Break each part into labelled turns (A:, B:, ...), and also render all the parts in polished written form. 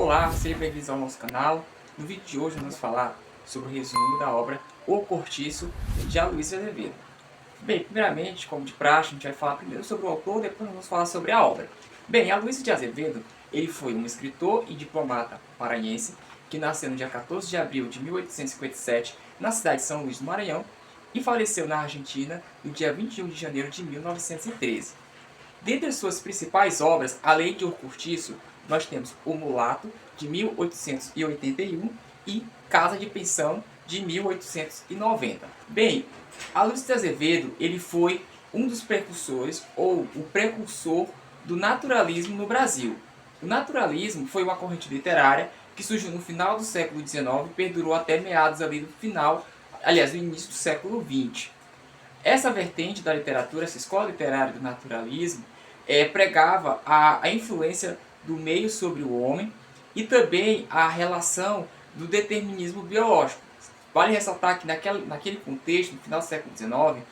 A: Olá, sejam bem-vindos ao nosso canal. No vídeo de hoje vamos falar sobre o resumo da obra O Cortiço, de Aloysio de Azevedo. Bem, primeiramente, como de praxe, a gente vai falar primeiro sobre o autor, depois vamos falar sobre a obra. Bem, Aloysio de Azevedo, ele foi um escritor e diplomata maranhense que nasceu no dia 14 de abril de 1857 na cidade de São Luís do Maranhão e faleceu na Argentina no dia 21 de janeiro de 1913. Dentre as suas principais obras, além de O Cortiço, nós temos O Mulato, de 1881, e Casa de Pensão, de 1890. Bem, Aloysio de Azevedo ele foi um dos precursores, ou o precursor, do naturalismo no Brasil. O naturalismo foi uma corrente literária que surgiu no final do século XIX e perdurou até meados ali do final, aliás, do início do século XX. Essa vertente da literatura, essa escola literária do naturalismo, pregava a influência do meio sobre o homem e também a relação do determinismo biológico. Vale ressaltar que naquele contexto, no final do século XIX,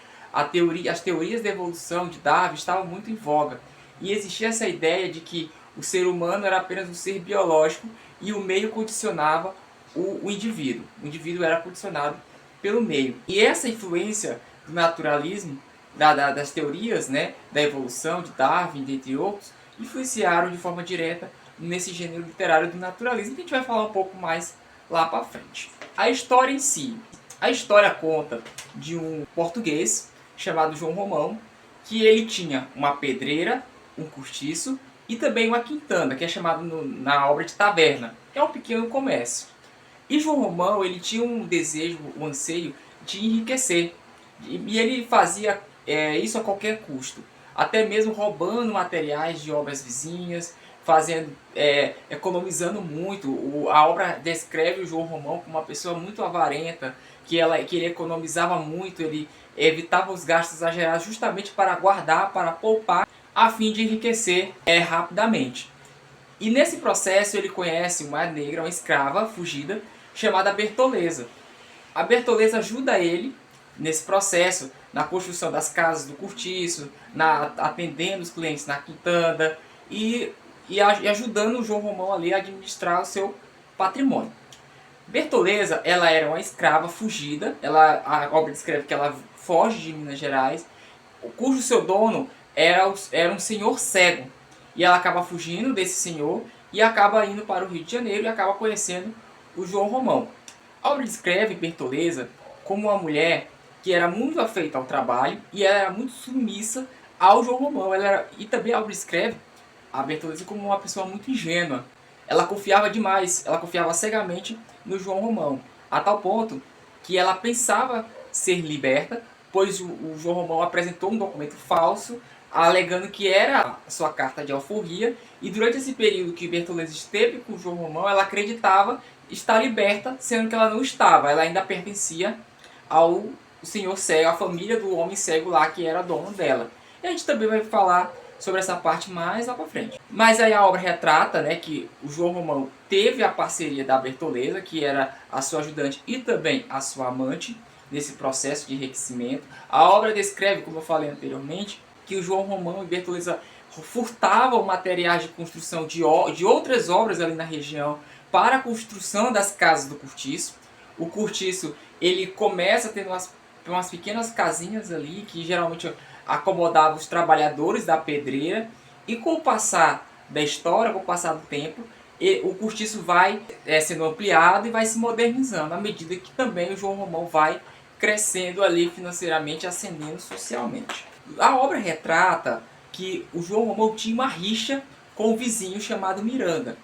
A: as teorias da evolução de Darwin estavam muito em voga e existia essa ideia de que o ser humano era apenas um ser biológico e o meio condicionava o indivíduo. O indivíduo era condicionado pelo meio. E essa influência do naturalismo, das teorias, né, da evolução de Darwin, dentre outros, influenciaram de forma direta nesse gênero literário do naturalismo, que a gente vai falar um pouco mais lá para frente. A história em si. A história conta de um português chamado João Romão, que ele tinha uma pedreira, um cortiço e também uma quintana, que é chamado na obra de taverna, que é um pequeno comércio. E João Romão, ele tinha um desejo, um anseio de enriquecer. E ele fazia isso a qualquer custo. Até mesmo roubando materiais de obras vizinhas, economizando muito. A obra descreve o João Romão como uma pessoa muito avarenta, que ele economizava muito, ele evitava os gastos exagerados justamente para guardar, para poupar, a fim de enriquecer rapidamente. E nesse processo ele conhece uma negra, uma escrava fugida, chamada Bertoleza. A Bertoleza ajuda ele nesse processo, na construção das casas do cortiço, atendendo os clientes na quintanda e ajudando o João Romão ali a administrar o seu patrimônio. Bertoleza, ela era uma escrava fugida, a obra descreve que ela foge de Minas Gerais, cujo seu dono era um senhor cego. E ela acaba fugindo desse senhor e acaba indo para o Rio de Janeiro e acaba conhecendo o João Romão. A obra descreve Bertoleza como uma mulher que era muito afeita ao trabalho e ela era muito submissa ao João Romão. E também a obra descreve a Bertoleza como uma pessoa muito ingênua. Ela confiava demais, ela confiava cegamente no João Romão, a tal ponto que ela pensava ser liberta, pois o João Romão apresentou um documento falso, alegando que era a sua carta de alforria, e durante esse período que Bertoleza esteve com o João Romão, ela acreditava estar liberta, sendo que ela não estava, ela ainda pertencia ao senhor cego, a família do homem cego lá que era dono dela. E a gente também vai falar sobre essa parte mais lá pra frente. Mas aí a obra retrata, né, que o João Romão teve a parceria da Bertoleza, que era a sua ajudante e também a sua amante, nesse processo de enriquecimento. A obra descreve, como eu falei anteriormente, que o João Romão e Bertoleza furtavam materiais de construção de outras obras ali na região para a construção das casas do cortiço. O cortiço, ele começa tendo umas pequenas casinhas ali que geralmente acomodavam os trabalhadores da pedreira, e com o passar da história, com o passar do tempo, o cortiço vai sendo ampliado e vai se modernizando, à medida que também o João Romão vai crescendo ali financeiramente, ascendendo socialmente. A obra retrata que o João Romão tinha uma rixa com um vizinho chamado Miranda.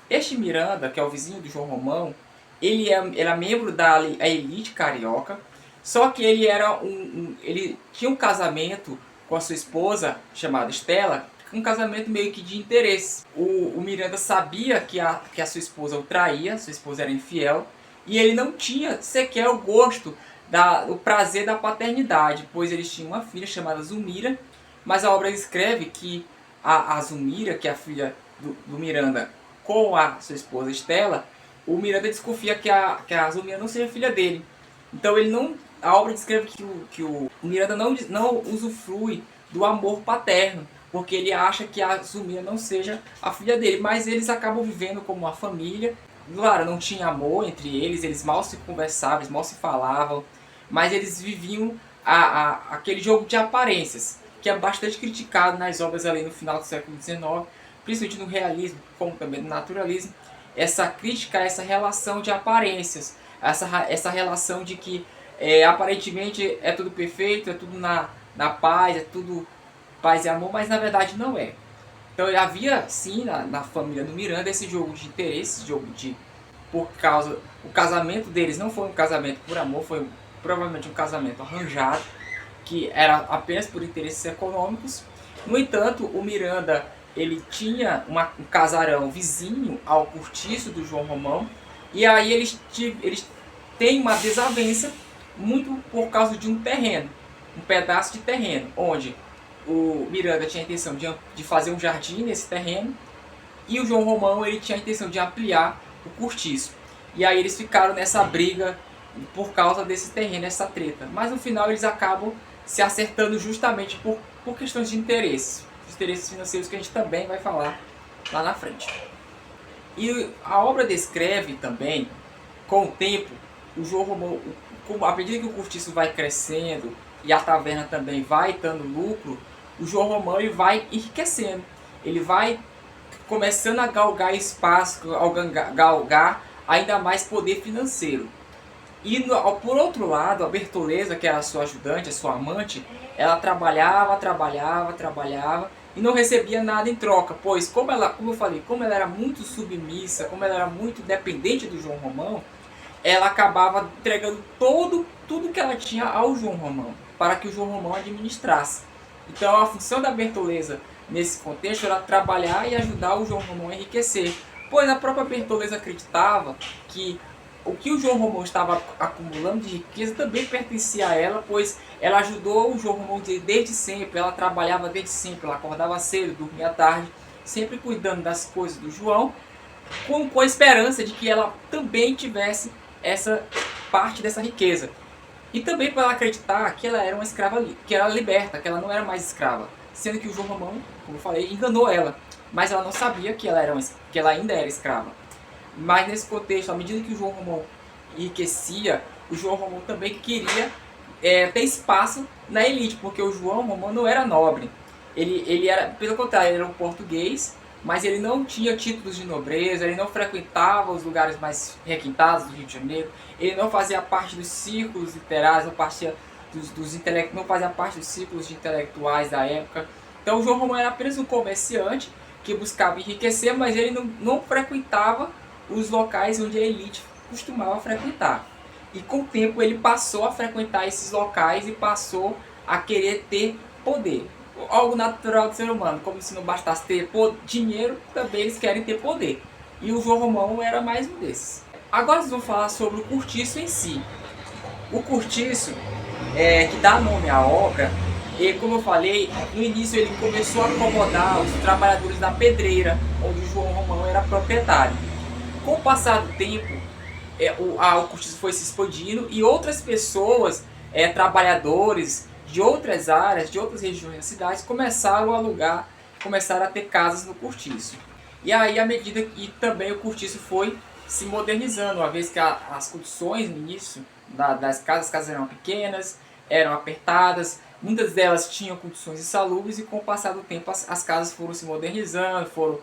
A: Este Miranda, que é o vizinho do João Romão, ele era membro da elite carioca, só que ele tinha um casamento com a sua esposa, chamada Estela, um casamento meio que de interesse. O Miranda sabia que a sua esposa o traía, sua esposa era infiel, e ele não tinha sequer o gosto, o prazer da paternidade, pois eles tinham uma filha chamada Zulmira, mas a obra escreve que a Zulmira, que é a filha do Miranda, com a sua esposa Estela, o Miranda desconfia que a Zulmira não seja filha dele. Então a obra descreve que o Miranda não usufrui do amor paterno, porque ele acha que a Zulmira não seja a filha dele, mas eles acabam vivendo como uma família. Claro, não tinha amor entre eles mal se conversavam, eles mal se falavam, mas eles viviam aquele jogo de aparências, que é bastante criticado nas obras ali no final do século XIX, principalmente no realismo, como também no naturalismo, essa crítica a essa relação de aparências, essa relação de que aparentemente é tudo perfeito, é tudo na paz, é tudo paz e amor, mas na verdade não é. Então havia sim na família do Miranda esse jogo de interesse, esse jogo de por causa o casamento deles não foi um casamento por amor, foi provavelmente um casamento arranjado, que era apenas por interesses econômicos. No entanto, o Miranda ele tinha um casarão vizinho ao cortiço do João Romão, e aí eles têm uma desavença muito por causa de um terreno, um pedaço de terreno, onde o Miranda tinha a intenção de fazer um jardim nesse terreno, e o João Romão ele tinha a intenção de ampliar o cortiço. E aí eles ficaram nessa briga por causa desse terreno, essa treta. Mas no final eles acabam se acertando justamente por questões de interesses. Interesses financeiros que a gente também vai falar lá na frente. E a obra descreve também, com o tempo, o João Romão, à medida que o cortiço vai crescendo e a taverna também vai dando lucro, o João Romão ele vai enriquecendo. Ele vai começando a galgar espaço, galgar ainda mais poder financeiro. E por outro lado, a Bertoleza, que era a sua ajudante, a sua amante, ela trabalhava e não recebia nada em troca, pois como eu falei, como ela era muito submissa, como ela era muito dependente do João Romão, ela acabava entregando tudo que ela tinha ao João Romão, para que o João Romão administrasse. Então a função da Bertoleza nesse contexto era trabalhar e ajudar o João Romão a enriquecer, pois a própria Bertoleza acreditava que o que o João Romão estava acumulando de riqueza também pertencia a ela, pois ela ajudou o João Romão desde sempre, ela trabalhava desde sempre, ela acordava cedo, dormia tarde, sempre cuidando das coisas do João, com a esperança de que ela também tivesse essa parte dessa riqueza. E também para ela acreditar que ela era uma escrava, que ela era liberta, que ela não era mais escrava, sendo que o João Romão, como eu falei, enganou ela, mas ela não sabia que ela ainda era escrava. Mas nesse contexto, à medida que o João Romão enriquecia, o João Romão também queria ter espaço na elite, porque o João Romão não era nobre. Ele era, pelo contrário, ele era um português, mas ele não tinha títulos de nobreza, ele não frequentava os lugares mais requintados do Rio de Janeiro, ele não fazia parte dos círculos literários, não fazia parte dos círculos de intelectuais da época. Então o João Romão era apenas um comerciante que buscava enriquecer, mas ele não frequentava os locais onde a elite costumava frequentar. E com o tempo ele passou a frequentar esses locais e passou a querer ter poder. Algo natural do ser humano, como se não bastasse ter dinheiro, também eles querem ter poder. E o João Romão era mais um desses. Agora nós vamos falar sobre o cortiço em si. O cortiço, que dá nome à obra, e como eu falei, no início ele começou a acomodar os trabalhadores da pedreira, onde o João Romão era proprietário. Com o passar do tempo, o cortiço foi se expandindo e outras pessoas, trabalhadores de outras áreas, de outras regiões da cidade, começaram a alugar, começaram a ter casas no cortiço. E aí, à medida que também o cortiço foi se modernizando, uma vez que as condições no início das casas, as casas eram pequenas, eram apertadas, muitas delas tinham condições insalubres e com o passar do tempo as casas foram se modernizando, foram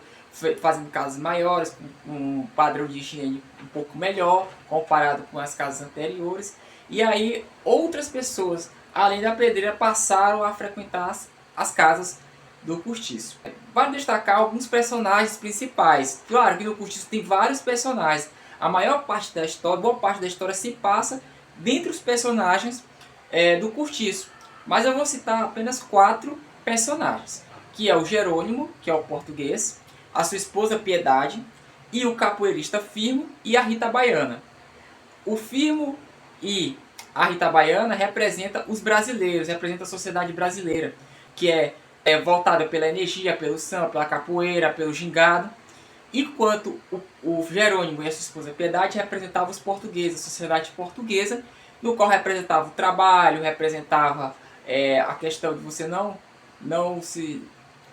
A: fazendo casas maiores, com um padrão de higiene um pouco melhor, comparado com as casas anteriores. E aí outras pessoas, além da pedreira, passaram a frequentar as casas do cortiço. Vale destacar alguns personagens principais. Claro que no cortiço tem vários personagens. A maior parte da história, boa parte da história se passa dentre os personagens do cortiço. Mas eu vou citar apenas 4 personagens, que é o Jerônimo, que é o português, a sua esposa Piedade, e o capoeirista Firmo e a Rita Baiana. O Firmo e a Rita Baiana representam os brasileiros, representam a sociedade brasileira, que é voltada pela energia, pelo samba, pela capoeira, pelo gingado. Enquanto o Jerônimo e a sua esposa Piedade representavam os portugueses, a sociedade portuguesa, no qual representava o trabalho, representava a questão de você não se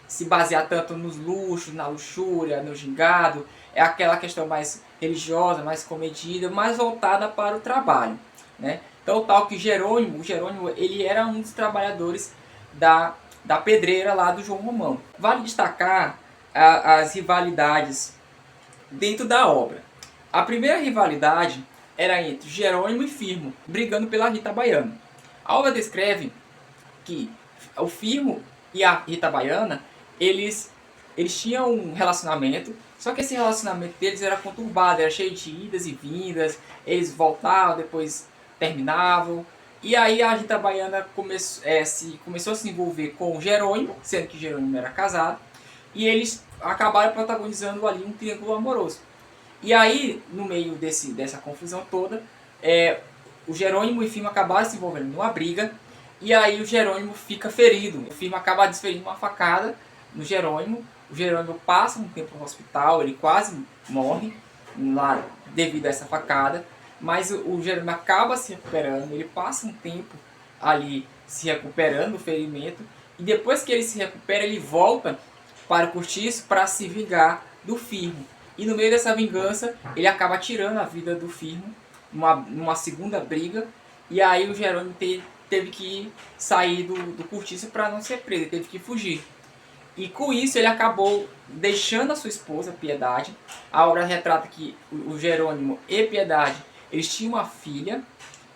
A: se basear tanto nos luxos, na luxúria, no gingado. É aquela questão mais religiosa, mais comedida, mais voltada para o trabalho, né? Então, tal que Jerônimo, ele era um dos trabalhadores da pedreira lá do João Romão. Vale destacar as rivalidades dentro da obra. A primeira rivalidade era entre Jerônimo e Firmo, brigando pela Rita Baiana. A obra descreve que o Firmo e a Rita Baiana, eles tinham um relacionamento, só que esse relacionamento deles era conturbado, era cheio de idas e vindas, eles voltavam, depois terminavam. E aí a Rita Baiana começou a se envolver com o Jerônimo, sendo que Jerônimo era casado, e eles acabaram protagonizando ali um triângulo amoroso. E aí, no meio dessa confusão toda, o Jerônimo e o Firmo acabaram se envolvendo numa briga, e aí o Jerônimo fica ferido. O Firmo acaba desferindo uma facada no Jerônimo. O Jerônimo passa um tempo no hospital, ele quase morre lá devido a essa facada, mas o Jerônimo acaba se recuperando, ele passa um tempo ali se recuperando do ferimento, e depois que ele se recupera, ele volta para o cortiço para se vingar do Firmo. E no meio dessa vingança, ele acaba tirando a vida do Firmo numa segunda briga, e aí o Jerônimo teve que sair do cortiço para não ser preso, ele teve que fugir. E com isso ele acabou deixando a sua esposa, Piedade. A obra retrata que o Jerônimo e Piedade, eles tinham uma filha,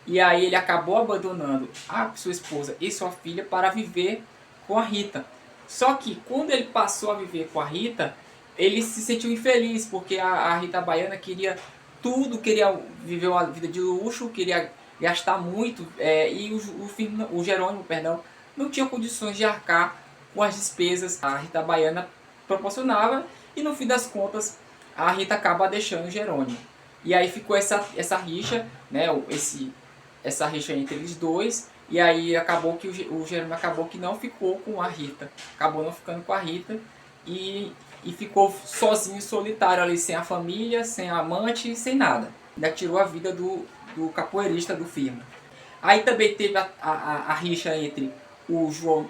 A: e aí ele acabou abandonando a sua esposa e sua filha para viver com a Rita. Só que quando ele passou a viver com a Rita, ele se sentiu infeliz, porque a Rita Baiana queria tudo, queria viver uma vida de luxo, queria gastar muito, e o Jerônimo, não tinha condições de arcar com as despesas que a Rita Baiana proporcionava, e no fim das contas a Rita acaba deixando o Jerônimo. E aí ficou essa rixa, né, essa rixa entre eles dois, e aí acabou que o Jerônimo acabou que não ficou com a Rita, acabou não ficando com a Rita, e ficou sozinho, solitário ali, sem a família, sem a amante, sem nada. Ainda tirou a vida do capoeirista do Firmo. Aí também teve a rixa entre o João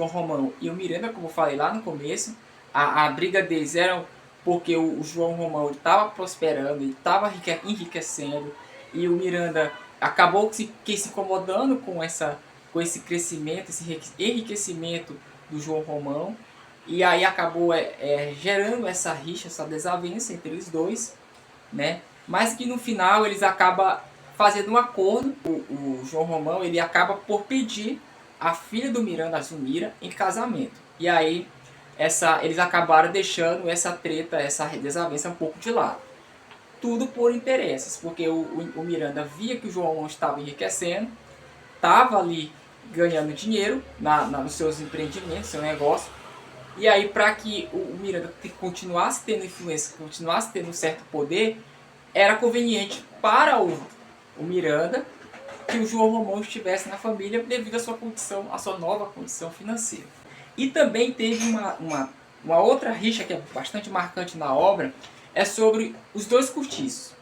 A: Romão e o Miranda, como eu falei lá no começo. A briga deles era porque o João Romão estava prosperando, ele estava enriquecendo, e o Miranda acabou se incomodando com esse crescimento, esse enriquecimento do João Romão, e aí acabou gerando essa rixa, essa desavença entre eles dois, né? Mas que no final eles acabam fazendo um acordo. O João Romão, ele acaba por pedir a filha do Miranda, a Zulmira, em casamento. E aí eles acabaram deixando essa treta, essa desavença um pouco de lado. Tudo por interesses, porque o Miranda via que o João Romão estava enriquecendo, estava ali ganhando dinheiro nos seus empreendimentos, seu negócio. E aí, para que o Miranda continuasse tendo influência, continuasse tendo um certo poder, era conveniente para o Miranda que o João Romão estivesse na família devido à sua condição, à sua nova condição financeira. E também teve uma outra rixa que é bastante marcante na obra, é sobre os dois cortiços.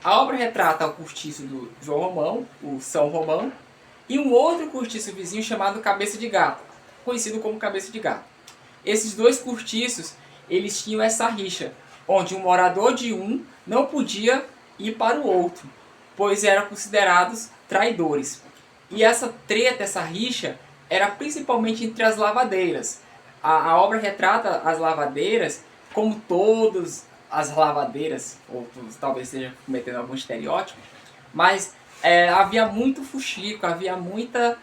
A: A obra retrata o cortiço do João Romão, o São Romão, e um outro cortiço vizinho chamado Cabeça de Gato, conhecido como Cabeça de Gato. Esses dois cortiços, eles tinham essa rixa, onde um morador de um não podia ir para o outro, pois eram considerados traidores. E essa treta, essa rixa, era principalmente entre as lavadeiras. A obra retrata as lavadeiras como todas as lavadeiras, ou talvez esteja cometendo algum estereótipo, mas havia muito fuxico, havia muita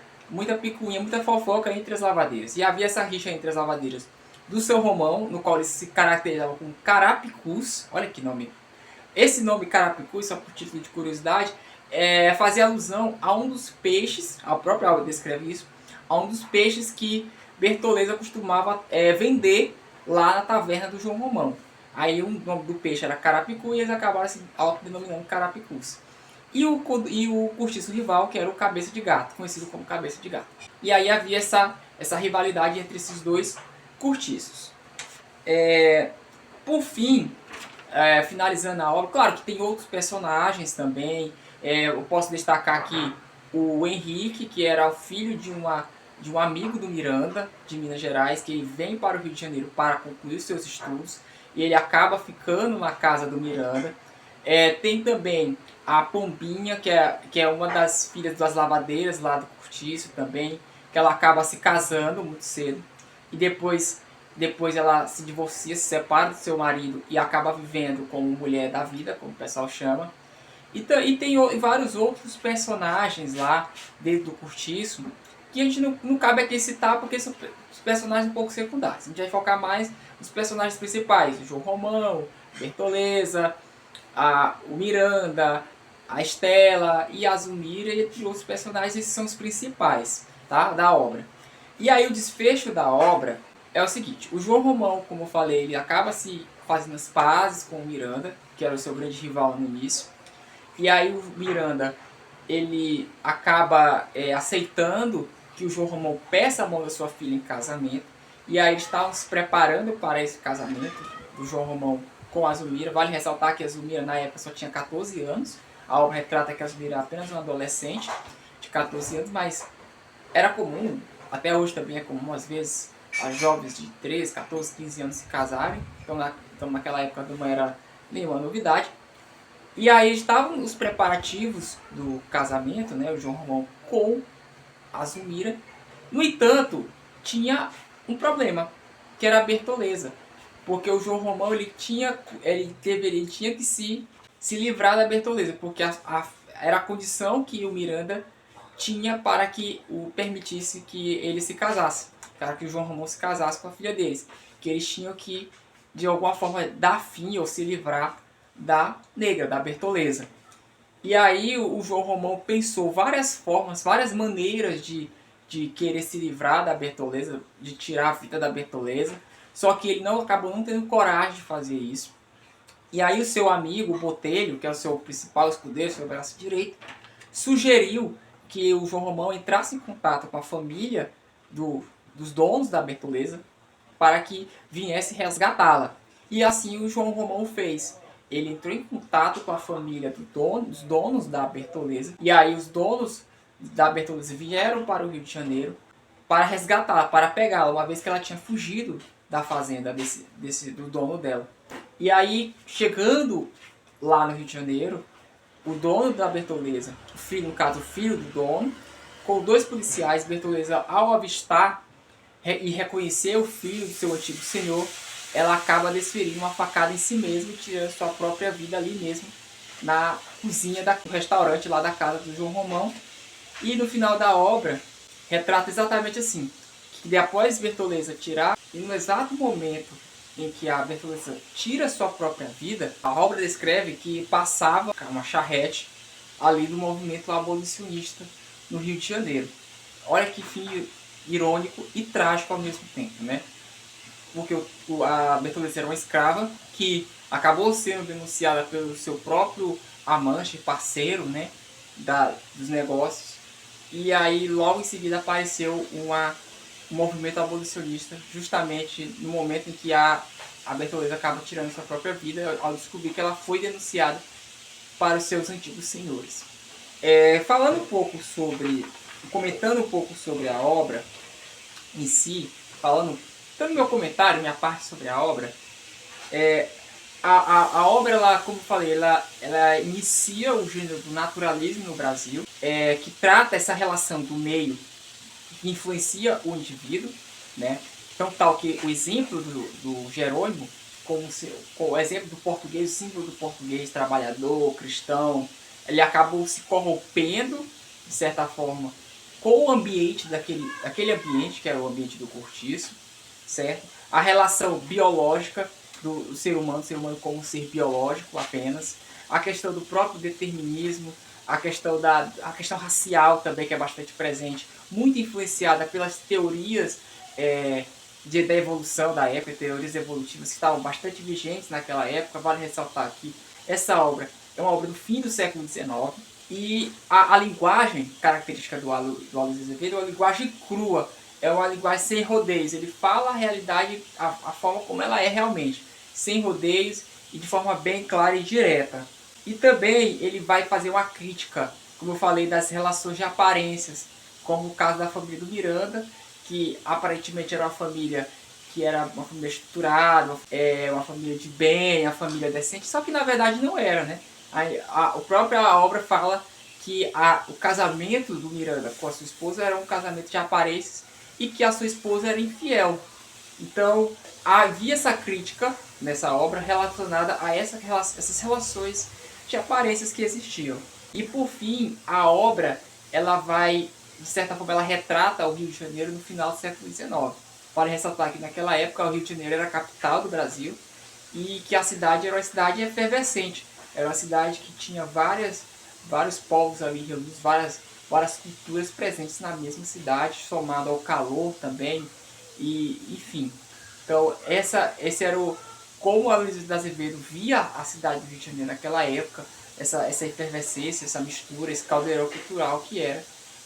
A: picuinha, muita fofoca entre as lavadeiras. E havia essa rixa entre as lavadeiras do São Romão, no qual eles se caracterizavam como carapicus. Olha que nome. Esse nome carapicus, só por título de curiosidade, fazia alusão a um dos peixes, a própria obra descreve isso, a um dos peixes que Bertoleza costumava vender lá na taverna do João Romão. Aí o nome do peixe era carapicu e eles acabaram se autodenominando carapicus. E o cortiço rival, que era o Cabeça de Gato, conhecido como Cabeça de Gato. E aí havia essa rivalidade entre esses dois cortiços. Por fim, finalizando a obra, claro que tem outros personagens também. Eu posso destacar aqui o Henrique, que era o filho de uma de um amigo do Miranda, de Minas Gerais, que ele vem para o Rio de Janeiro para concluir os seus estudos, e ele acaba ficando na casa do Miranda. Tem também a Pombinha, que é uma das filhas das lavadeiras lá do Cortiço também, que ela acaba se casando muito cedo, e depois ela se divorcia, se separa do seu marido e acaba vivendo como mulher da vida, como o pessoal chama. E tem vários outros personagens lá dentro do Cortiço que a gente não cabe aqui citar porque são personagens um pouco secundários. A gente vai focar mais nos personagens principais: o João Romão, Bertoleza, o Miranda, a Estela e a Zulmira, e entre outros personagens. Esses são os principais, tá, da obra. E aí o desfecho da obra é o seguinte: o João Romão, como eu falei, ele acaba se fazendo as pazes com o Miranda, que era o seu grande rival no início. E aí o Miranda, ele acaba aceitando que o João Romão peça a mão da sua filha em casamento. E aí eles estavam se preparando para esse casamento do João Romão com a Zulmira. Vale ressaltar que a Zulmira na época só tinha 14 anos. A obra retrata que a Zulmira era apenas uma adolescente de 14 anos, mas era comum, até hoje também é comum, às vezes, as jovens de 13, 14, 15 anos se casarem. Então naquela época não era nenhuma novidade. E aí estavam os preparativos do casamento, né, o João Romão com a Zulmira. No entanto, tinha um problema, que era a Bertoleza, porque o João Romão ele tinha que se livrar da Bertoleza, porque era a condição que o Miranda tinha para que o permitisse que ele se casasse, para que o João Romão se casasse com a filha deles, que eles tinham que de alguma forma dar fim ou se livrar da negra, da Bertoleza. E aí o João Romão pensou várias formas, várias maneiras de querer se livrar da Bertoleza, de tirar a vida da Bertoleza, só que ele acabou não tendo coragem de fazer isso. E aí o seu amigo, o Botelho, que é o seu principal escudeiro, seu braço direito, sugeriu que o João Romão entrasse em contato com a família dos donos da Bertoleza para que viesse resgatá-la. E assim o João Romão fez. Ele entrou em contato com a família dos donos da Bertoleza. E aí os donos da Bertoleza vieram para o Rio de Janeiro para resgatá-la, para pegá-la, uma vez que ela tinha fugido da fazenda do dono dela. E aí, chegando lá no Rio de Janeiro, o dono da Bertoleza, no caso o filho do dono, com 2 policiais, Bertoleza, ao avistar e reconhecer o filho do seu antigo senhor, ela acaba desferindo uma facada em si mesma e tirando sua própria vida ali mesmo, na cozinha do restaurante lá da casa do João Romão. E no final da obra, retrata exatamente assim, que após Bertoleza tirar, e no exato momento em que a Bertoleza tira sua própria vida, a obra descreve que passava uma charrete ali do movimento abolicionista no Rio de Janeiro. Olha que fim irônico e trágico ao mesmo tempo, né? Porque a Bertoleza era uma escrava que acabou sendo denunciada pelo seu próprio amante, parceiro, né, dos negócios. E aí logo em seguida apareceu um movimento abolicionista, justamente no momento em que a Bertoleza acaba tirando sua própria vida, ao descobrir que ela foi denunciada para os seus antigos senhores. Comentando um pouco sobre a obra em si, dando meu comentário, minha parte sobre a obra, a obra, ela, como eu falei, ela inicia o gênero do naturalismo no Brasil, que trata essa relação do meio que influencia o indivíduo, né? Então, tal que o exemplo do Jerônimo, com o exemplo do português, o símbolo do português trabalhador, cristão, ele acabou se corrompendo, de certa forma, com o ambiente daquele ambiente, que era o ambiente do cortiço, certo? A relação biológica do ser humano como um ser biológico apenas, a questão do próprio determinismo, a questão racial também, que é bastante presente, muito influenciada pelas teorias da evolução da época, teorias evolutivas que estavam bastante vigentes naquela época. Vale ressaltar aqui, essa obra é uma obra do fim do século XIX, e a linguagem característica do Aloysio Azevedo é uma linguagem crua, é uma linguagem sem rodeios. Ele fala a realidade, a forma como ela é realmente, sem rodeios e de forma bem clara e direta. E também ele vai fazer uma crítica, como eu falei, das relações de aparências, como o caso da família do Miranda, que aparentemente era uma família que era uma família estruturada, uma família de bem, uma família decente, só que na verdade não era, né? A própria obra fala que o casamento do Miranda com a sua esposa era um casamento de aparências e que a sua esposa era infiel. Então havia essa crítica nessa obra relacionada a essas relações de aparências que existiam. E por fim, a obra ela vai, de certa forma, ela retrata o Rio de Janeiro no final do século XIX. Vale ressaltar que naquela época o Rio de Janeiro era a capital do Brasil e que a cidade era uma cidade efervescente. Era uma cidade que tinha vários povos ali reunidos, várias culturas presentes na mesma cidade, somado ao calor também, e enfim. Então esse era como a Luiz de Azevedo via a cidade do Rio de Janeiro naquela época, essa efervescência, essa mistura, esse caldeirão cultural que era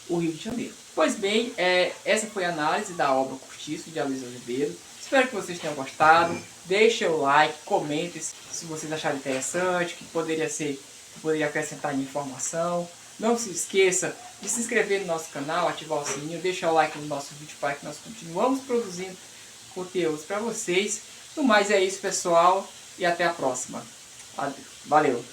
A: o Rio de Janeiro. Pois bem, essa foi a análise da obra Cortiço de Aloysio Azevedo. Espero que vocês tenham gostado. Deixem o like, comentem se vocês acharam interessante, que poderia acrescentar informação. Não se esqueça de se inscrever no nosso canal, ativar o sininho, deixar o like no nosso vídeo para que nós continuamos produzindo conteúdos para vocês. No mais é isso, pessoal, e até a próxima. Valeu!